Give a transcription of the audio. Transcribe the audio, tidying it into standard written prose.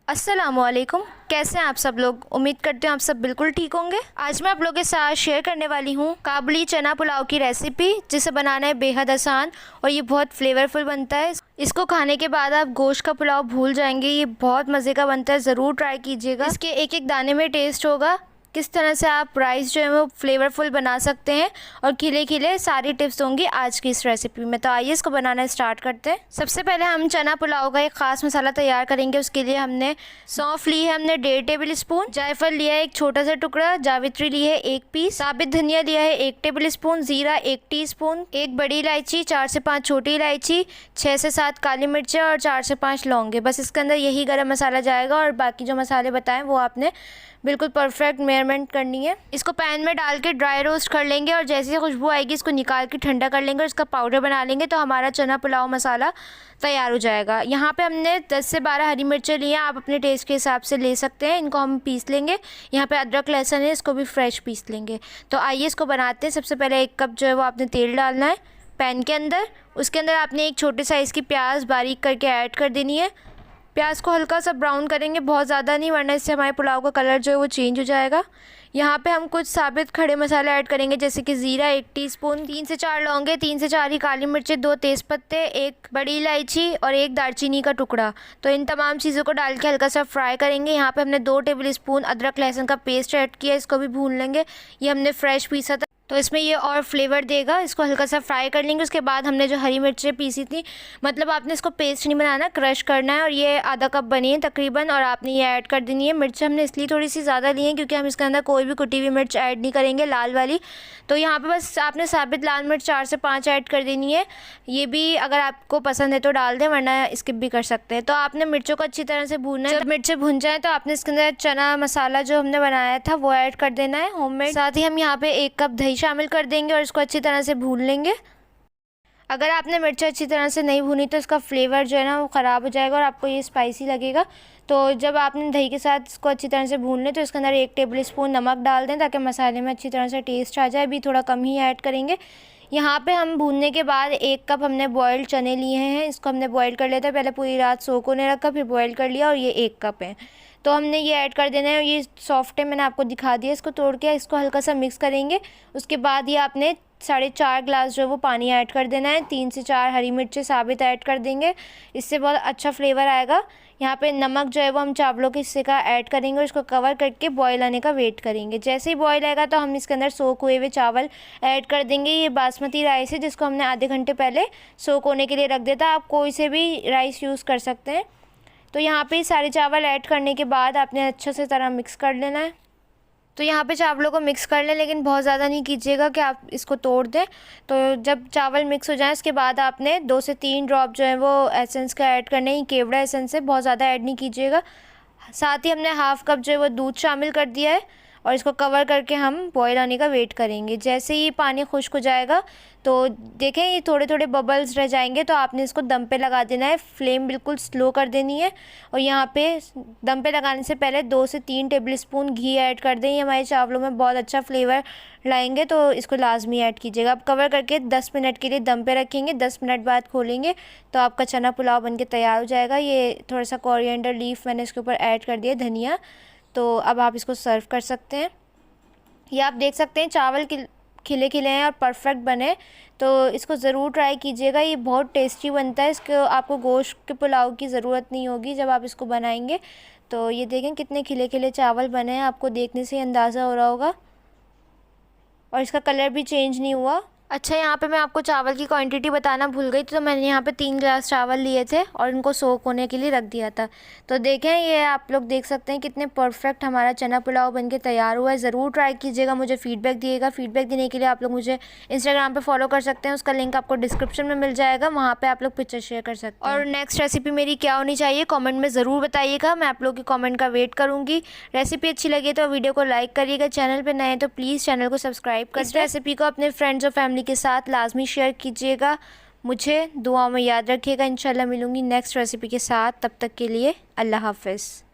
अस्सलामुअलैकुम। कैसे हैं आप सब लोग? उम्मीद करते हैं आप सब बिल्कुल ठीक होंगे। आज मैं आप लोगों के साथ शेयर करने वाली हूँ काबुली चना पुलाव की रेसिपी, जिसे बनाना है बेहद आसान और ये बहुत फ्लेवरफुल बनता है। इसको खाने के बाद आप गोश्त का पुलाव भूल जाएंगे। ये बहुत मज़े का बनता है, ज़रूर ट्राई कीजिएगा। इसके एक एक दाने में टेस्ट होगा। किस तरह से आप राइस जो है वो फ्लेवरफुल बना सकते हैं और खिले खिले, सारी टिप्स होंगी आज की इस रेसिपी में। तो आइए इसको बनाना स्टार्ट करते हैं। सबसे पहले हम चना पुलाव का एक ख़ास मसाला तैयार करेंगे। उसके लिए हमने सौंफ ली है, हमने 1.5 टेबल स्पून, जायफल लिया है एक छोटा सा टुकड़ा, जावित्री ली है 1 पीस, साबित धनिया लिया है 1 टेबल स्पून, ज़ीरा 1 टीस्पून, 1 बड़ी इलायची, 4 से 5 छोटी इलायची, 6 से 7 काली मिर्चें और 4 से 5 लौंगे। बस इसके अंदर यही गरम मसाला जाएगा और बाकी जो मसाले बताएं वो आपने बिल्कुल परफेक्ट मेजरमेंट करनी है। इसको पैन में डाल के ड्राई रोस्ट कर लेंगे और जैसे ही खुशबू आएगी इसको निकाल के ठंडा कर लेंगे और इसका पाउडर बना लेंगे। तो हमारा चना पुलाव मसाला तैयार हो जाएगा। यहाँ पे हमने 10 से 12 हरी मिर्चें ली हैं, आप अपने टेस्ट के हिसाब से ले सकते हैं। इनको हम पीस लेंगे। यहाँ पे अदरक लहसुन है, इसको भी फ्रेश पीस लेंगे। तो आइए इसको बनाते हैं। सबसे पहले 1 कप जो है वो आपने तेल डालना है पैन के अंदर। उसके अंदर आपने एक छोटे साइज़ की प्याज बारीक करके ऐड कर देनी है। प्याज को हल्का सा ब्राउन करेंगे, बहुत ज़्यादा नहीं, वरना इससे हमारे पुलाव का कलर जो है वो चेंज हो जाएगा। यहाँ पे हम कुछ साबित खड़े मसाले ऐड करेंगे, जैसे कि ज़ीरा 1 टीस्पून, 3 से 4 लौंगे, 3 से 4 ही काली मिर्चें, 2 तेज़पत्ते, 1 बड़ी इलायची और 1 दालचीनी का टुकड़ा। तो इन तमाम चीज़ों को डाल के हल्का सा फ्राई करेंगे। यहाँ पे हमने 2 टेबल स्पून अदरक लहसुन का पेस्ट ऐड किया, इसको भी भून लेंगे। ये हमने फ्रेश पीसा था तो इसमें ये और फ्लेवर देगा। इसको हल्का सा फ्राई कर लेंगे। उसके बाद हमने जो हरी मिर्चें पीसी थी, मतलब आपने इसको पेस्ट नहीं बनाना, क्रश करना है। और ये आधा कप बनी है तकरीबन और आपने ये ऐड कर देनी है। मिर्च हमने इसलिए थोड़ी सी ज़्यादा ली है क्योंकि हम इसके अंदर कोई भी कुटी हुई मिर्च ऐड नहीं करेंगे, लाल वाली। तो यहाँ पे बस आपने साबित लाल मिर्च 4 से 5 ऐड कर देनी है। ये भी अगर आपको पसंद है तो डाल दें, वरना स्किप भी कर सकते हैं। तो आपने मिर्चों को अच्छी तरह से भूनना है। जब मिर्चें भुन जाए तो आपने इसके अंदर चना मसाला जो हमने बनाया था वो ऐड कर देना है, होममेड। साथ ही हम यहाँ पे 1 कप दही शामिल कर देंगे और इसको अच्छी तरह से भून लेंगे। अगर आपने मिर्च अच्छी तरह से नहीं भूनी तो इसका फ्लेवर जो है ना वो ख़राब हो जाएगा और आपको ये स्पाइसी लगेगा। तो जब आपने दही के साथ इसको अच्छी तरह से भून लें तो इसके अंदर 1 टेबल स्पून नमक डाल दें ताकि मसाले में अच्छी तरह से टेस्ट आ जाए। अभी थोड़ा कम ही ऐड करेंगे। यहाँ पे हम भूनने के बाद 1 कप हमने बॉयल्ड चने लिए हैं। इसको हमने बॉयल कर लिया था, पहले पूरी रात सोक होने रखा, फिर बॉयल कर लिया और ये 1 कप है। तो हमने ये ऐड कर देना है। ये सॉफ्ट है, मैंने आपको दिखा दिया। इसको तोड़ के इसको हल्का सा मिक्स करेंगे। उसके बाद ये आपने 4.5 ग्लास जो है वो पानी ऐड कर देना है। 3 से 4 हरी मिर्चें साबित ऐड कर देंगे, इससे बहुत अच्छा फ्लेवर आएगा। यहाँ पे नमक जो है वो हम चावलों के हिस्से का ऐड करेंगे और इसको कवर करके बॉयल आने का वेट करेंगे। जैसे ही बॉयल आएगा तो हम इसके अंदर सोक हुए हुए चावल ऐड कर देंगे। ये बासमती राइस है जिसको हमने आधे घंटे पहले सोक होने के लिए रख दिया था। आप कोई से भी राइस यूज़ कर सकते हैं। तो यहाँ पे सारे चावल ऐड करने के बाद आपने अच्छे से तरह मिक्स कर लेना है। तो यहाँ पे चावलों को मिक्स कर लें, लेकिन बहुत ज़्यादा नहीं कीजिएगा कि आप इसको तोड़ दें। तो जब चावल मिक्स हो जाए उसके बाद आपने 2 से 3 ड्रॉप जो है वो एसेंस का ऐड करने ही, केवड़ा एसेंस है, बहुत ज़्यादा ऐड नहीं कीजिएगा। साथ ही हमने हाफ़ कप जो है वो दूध शामिल कर दिया है और इसको कवर करके हम बॉयल आने का वेट करेंगे। जैसे ही पानी खुश्क हो जाएगा तो देखें ये थोड़े थोड़े बबल्स रह जाएंगे, तो आपने इसको दम पे लगा देना है। फ्लेम बिल्कुल स्लो कर देनी है और यहाँ पे दम पे लगाने से पहले 2 से 3 टेबल स्पून घी ऐड कर दें। ये हमारे चावलों में बहुत अच्छा फ्लेवर लाएंगे, तो इसको लाजमी ऐड कीजिएगा। अब कवर करके 10 मिनट के लिए दम पे रखेंगे। 10 मिनट बाद खोलेंगे तो आपका चना पुलाव बनके तैयार हो जाएगा। ये थोड़ा सा कोरिएंडर लीफ मैंने इसके ऊपर ऐड कर दिया, धनिया। तो अब आप इसको सर्व कर सकते हैं। ये आप देख सकते हैं चावल खिले खिले हैं और परफेक्ट बने, तो इसको ज़रूर ट्राई कीजिएगा। ये बहुत टेस्टी बनता है। इसको आपको गोश्त के पुलाव की ज़रूरत नहीं होगी जब आप इसको बनाएंगे। तो ये देखें कितने खिले खिले चावल बने हैं, आपको देखने से ही अंदाज़ा हो रहा होगा। और इसका कलर भी चेंज नहीं हुआ। अच्छा, यहाँ पे मैं आपको चावल की क्वांटिटी बताना भूल गई थी। तो मैंने यहाँ पे 3 ग्लास चावल लिए थे और इनको सोक होने के लिए रख दिया था। तो देखें ये आप लोग देख सकते हैं कितने परफेक्ट हमारा चना पुलाव बनके तैयार हुआ है। ज़रूर ट्राई कीजिएगा, मुझे फ़ीडबैक दिएगा। फ़ीडबैक देने के लिए आप लोग मुझे इंस्टाग्राम पर फॉलो कर सकते हैं, उसका लिंक आपको डिस्क्रिप्शन में मिल जाएगा, वहाँ पर आप लोग पिक्चर शेयर कर सकते हैं। और नेक्स्ट रेसिपी मेरी क्या होनी चाहिए कॉमेंट में ज़रूर बताइएगा, मैं आप लोग के कॉमेंट का वेट करूँगी। रेसिपी अच्छी लगी तो वीडियो को लाइक करिएगा, चैनल पर नए हैं तो प्लीज़ चैनल को सब्सक्राइब कर इस रेसिपी को अपने फ्रेंड्स और फैमिली के साथ लाजमी शेयर कीजिएगा। मुझे दुआ में याद रखिएगा। इंशाल्लाह मिलूँगी नेक्स्ट रेसिपी के साथ। तब तक के लिए अल्लाह हाफ़िज़।